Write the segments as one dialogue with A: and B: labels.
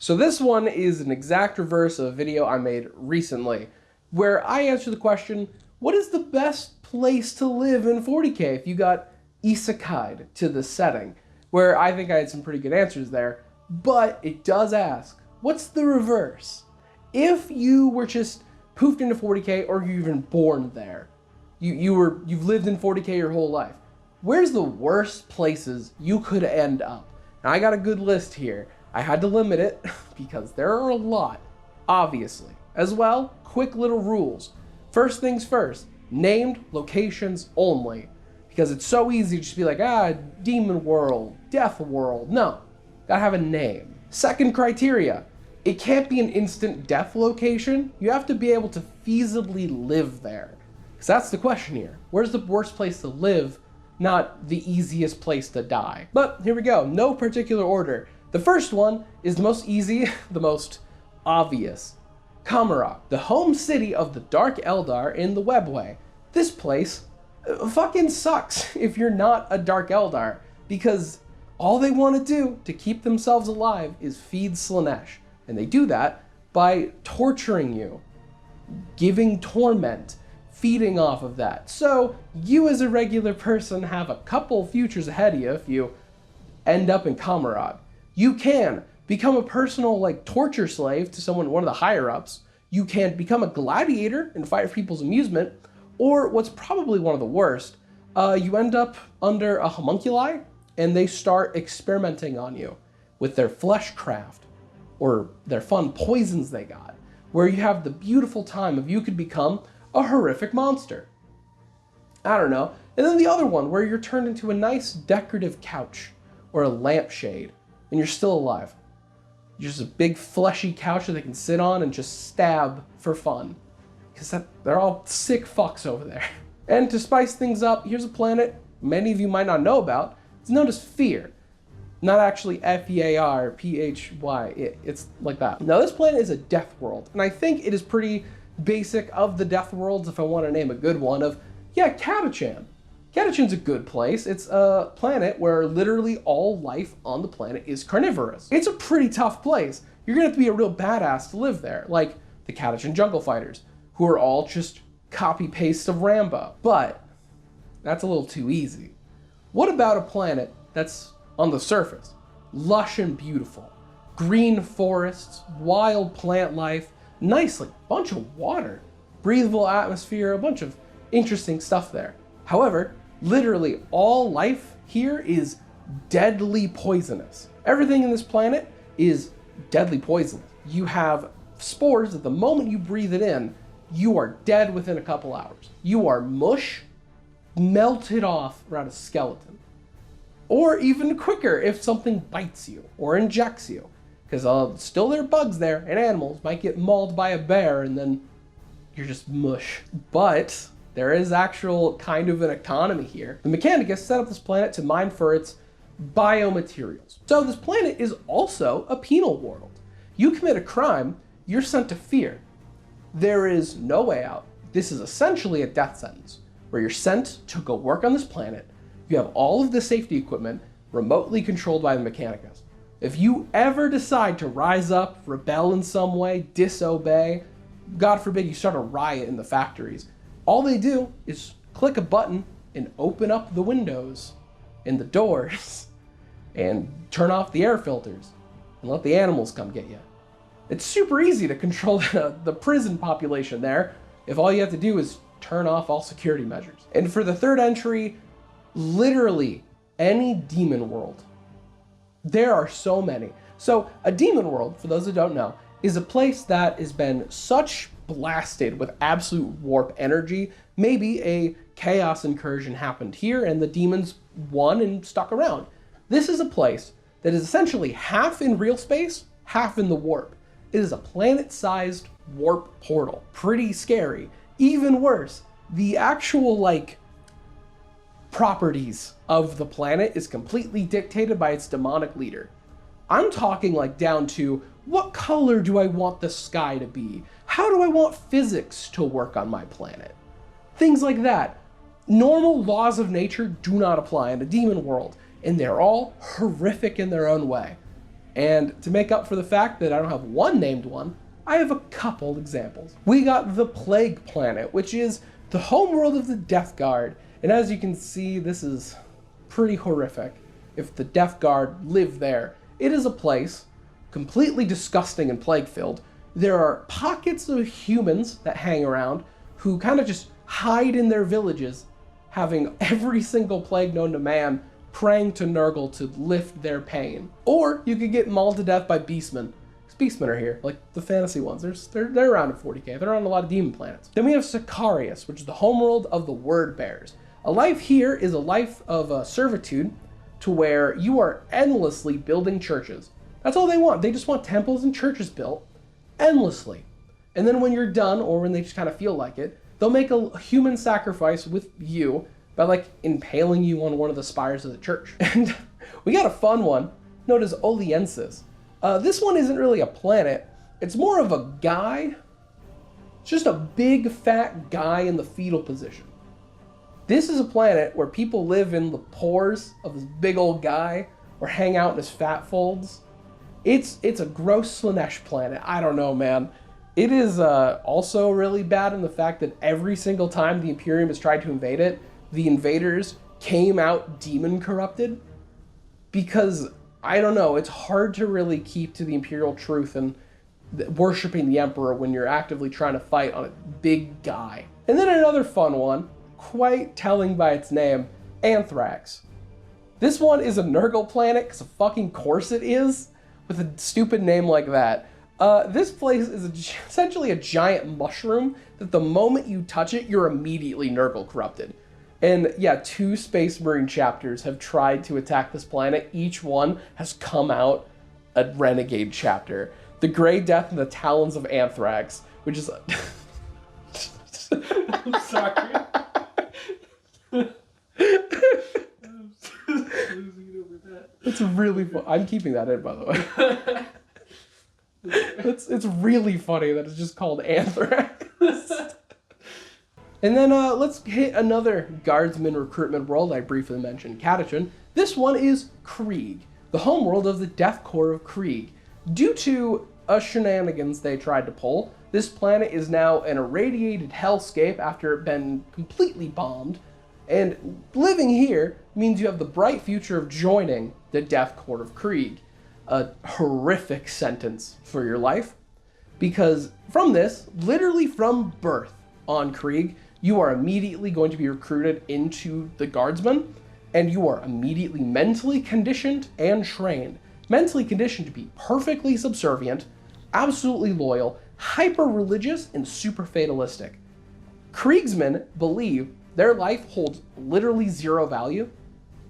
A: So this one is an exact reverse of a video I made recently, where I answer the question, what is the best place to live in 40k if you got isekai'd to the setting? Where I think I had some pretty good answers there, but it does ask, what's the reverse? If you were just poofed into 40k or you're even born there, you've lived in 40k your whole life, where's the worst places you could end up? Now I got a good list here. I had to limit it because there are a lot, obviously. As well, quick little rules. First things first, named locations only. Because it's so easy to just be like, Demon World, Death World. No, gotta have a name. Second criteria, it can't be an instant death location. You have to be able to feasibly live there. Because that's the question here. Where's the worst place to live, not the easiest place to die? But here we go, no particular order. The first one is the most easy, the most obvious. Camad, the home city of the Dark Eldar in the Webway. This place fucking sucks if you're not a Dark Eldar, because all they want to do to keep themselves alive is feed Slaanesh. And they do that by torturing you, giving torment, feeding off of that. So you as a regular person have a couple futures ahead of you if you end up in Camad. You can become a personal torture slave to one of the higher ups. You can become a gladiator and fight for people's amusement. Or what's probably one of the worst, you end up under a homunculi and they start experimenting on you with their flesh craft or their fun poisons they got, where you have the beautiful time of you could become a horrific monster. I don't know. And then the other one where you're turned into a nice decorative couch or a lampshade and you're still alive. You're just a big fleshy couch that they can sit on and just stab for fun. Because they're all sick fucks over there. And to spice things up, here's a planet many of you might not know about. It's known as Fear. Not actually F-E-A-R-P-H-Y. It's like that. Now this planet is a death world, and I think it is pretty basic of the death worlds, if I want to name a good one, Katchan. Katchan's a good place. It's a planet where literally all life on the planet is carnivorous. It's a pretty tough place. You're gonna have to be a real badass to live there, like the Katchan jungle fighters, who are all just copy-paste of Rambo. But that's a little too easy. What about a planet that's on the surface? Lush and beautiful. Green forests, wild plant life, nicely, bunch of water, breathable atmosphere, a bunch of interesting stuff there. However, literally all life here is deadly poisonous. Everything in this planet is deadly poisonous. You have spores that the moment you breathe it in, you are dead within a couple hours. You are mush, melted off around a skeleton. Or even quicker if something bites you or injects you. Because still there are bugs there, and animals might get mauled by a bear and then you're just mush. But there is actual kind of an economy here. The Mechanicus set up this planet to mine for its biomaterials. So this planet is also a penal world. You commit a crime, you're sent to Fear. There is no way out. This is essentially a death sentence, where you're sent to go work on this planet. You have all of the safety equipment remotely controlled by the Mechanicus. If you ever decide to rise up, rebel in some way, disobey, God forbid you start a riot in the factories, all they do is click a button and open up the windows and the doors and turn off the air filters and let the animals come get you. It's super easy to control the prison population there if all you have to do is turn off all security measures. And for the third entry, literally any demon world. There are so many. So a demon world, for those who don't know, is a place that has been such blasted with absolute warp energy. Maybe a chaos incursion happened here and the demons won and stuck around. This is a place that is essentially half in real space, half in the warp. It is a planet-sized warp portal. Pretty scary. Even worse, the actual properties of the planet is completely dictated by its demonic leader. I'm talking down to, what color do I want the sky to be? How do I want physics to work on my planet? Things like that. Normal laws of nature do not apply in a demon world, and they're all horrific in their own way. And to make up for the fact that I don't have one named one, I have a couple examples. We got the Plague Planet, which is the homeworld of the Death Guard. And as you can see, this is pretty horrific. If the Death Guard lived there, it is a place completely disgusting and plague-filled. There are pockets of humans that hang around who kind of just hide in their villages, having every single plague known to man, praying to Nurgle to lift their pain. Or you could get mauled to death by beastmen. Beastmen are here, like the fantasy ones. They're around in 40k. They're on a lot of demon planets. Then we have Sicarius, which is the homeworld of the Word Bearers. A life here is a life of servitude to where you are endlessly building churches. That's all they want. They just want temples and churches built endlessly. And then when you're done, or when they just kind of feel like it, they'll make a human sacrifice with you by like impaling you on one of the spires of the church. And we got a fun one known as Oliensis. This one isn't really a planet. It's more of a guy. It's just a big fat guy in the fetal position. This is a planet where people live in the pores of this big old guy or hang out in his fat folds. It's a gross Slanesh planet. I don't know, man. It is also really bad in the fact that every single time the Imperium has tried to invade it, the invaders came out demon corrupted. Because, I don't know, it's hard to really keep to the Imperial truth and worshiping the Emperor when you're actively trying to fight on a big guy. And then another fun one, quite telling by its name, Anthrax. This one is a Nurgle planet, because of fucking course it is, with a stupid name like that. This place is essentially a giant mushroom that the moment you touch it, you're immediately Nurgle corrupted. And yeah, 2 Space Marine chapters have tried to attack this planet. Each one has come out a renegade chapter. The Grey Death and the Talons of Anthrax, which is...
B: I'm sorry. Losing over that.
A: It's really fun. I'm keeping that in, by the way. It's really funny that it's just called Anthrax. And then let's hit another guardsman recruitment world I briefly mentioned, Katchan. This one is Krieg, the homeworld of the Death Corps of Krieg. Due to a shenanigans they tried to pull, this planet is now an irradiated hellscape after it been completely bombed. And living here means you have the bright future of joining the Death Corps of Krieg. A horrific sentence for your life, because from this, literally from birth on Krieg, you are immediately going to be recruited into the Guardsmen, and you are immediately mentally conditioned and trained. Mentally conditioned to be perfectly subservient, absolutely loyal, hyper-religious, and super fatalistic. Kriegsmen believe their life holds literally zero value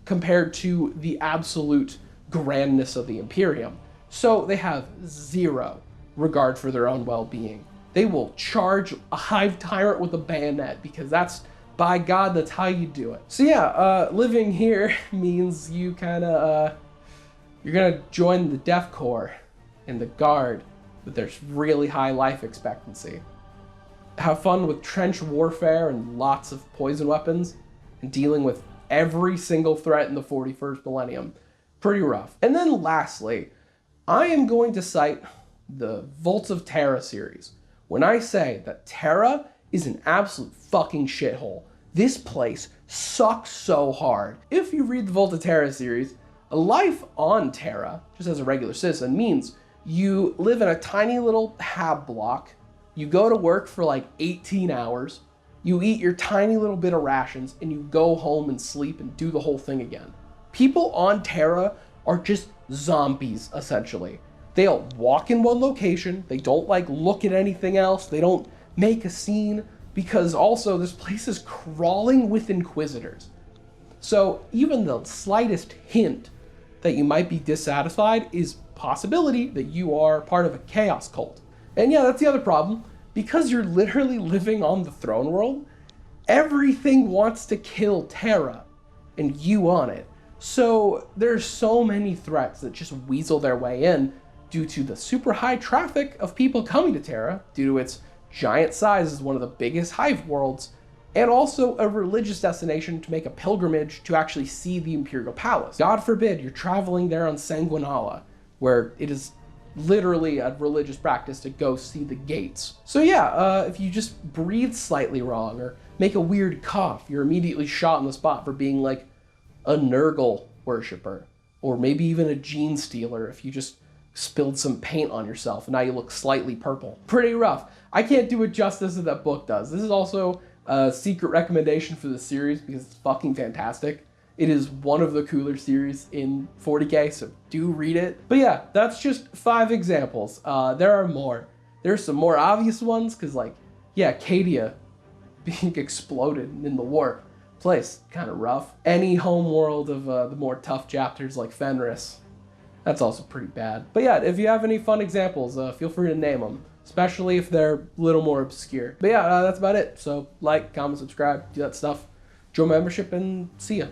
A: compared to the absolute grandness of the Imperium. So they have zero regard for their own well-being. They will charge a hive tyrant with a bayonet because that's, by God, that's how you do it. So yeah, living here means you kind of, you're gonna join the Death Corps and the Guard, but there's really high life expectancy. Have fun with trench warfare and lots of poison weapons and dealing with every single threat in the 41st millennium. Pretty rough. And then lastly, I am going to cite the Vaults of Terra series when I say that Terra is an absolute fucking shithole. This place sucks so hard. If you read the Vault of Terra series, a life on Terra, just as a regular citizen, means you live in a tiny little hab block, you go to work for like 18 hours, you eat your tiny little bit of rations, and you go home and sleep and do the whole thing again. People on Terra are just zombies, essentially. They'll walk in one location, they don't like look at anything else, they don't make a scene, because also this place is crawling with Inquisitors. So even the slightest hint that you might be dissatisfied is possibility that you are part of a chaos cult. And yeah, that's the other problem. Because you're literally living on the throne world, everything wants to kill Terra and you on it. So there's so many threats that just weasel their way in due to the super high traffic of people coming to Terra, due to its giant size as one of the biggest hive worlds, and also a religious destination to make a pilgrimage to actually see the Imperial Palace. God forbid you're traveling there on Sanguinala. where it is literally a religious practice to go see the gates. So yeah, if you just breathe slightly wrong or make a weird cough, you're immediately shot on the spot for being like a Nurgle worshiper, or maybe even a gene stealer if you just spilled some paint on yourself and now you look slightly purple. Pretty rough. I can't do it justice that that book does. This is also a secret recommendation for the series because it's fucking fantastic. It is one of the cooler series in 40k, so do read it. But yeah, that's just 5 examples. There are more. There's some more obvious ones, because like, yeah, Cadia being exploded in the warp place, kind of rough. Any homeworld of the more tough chapters like Fenris, that's also pretty bad. But yeah, if you have any fun examples, feel free to name them, especially if they're a little more obscure. But yeah, that's about it. So like, comment, subscribe, do that stuff. Join membership, and see ya.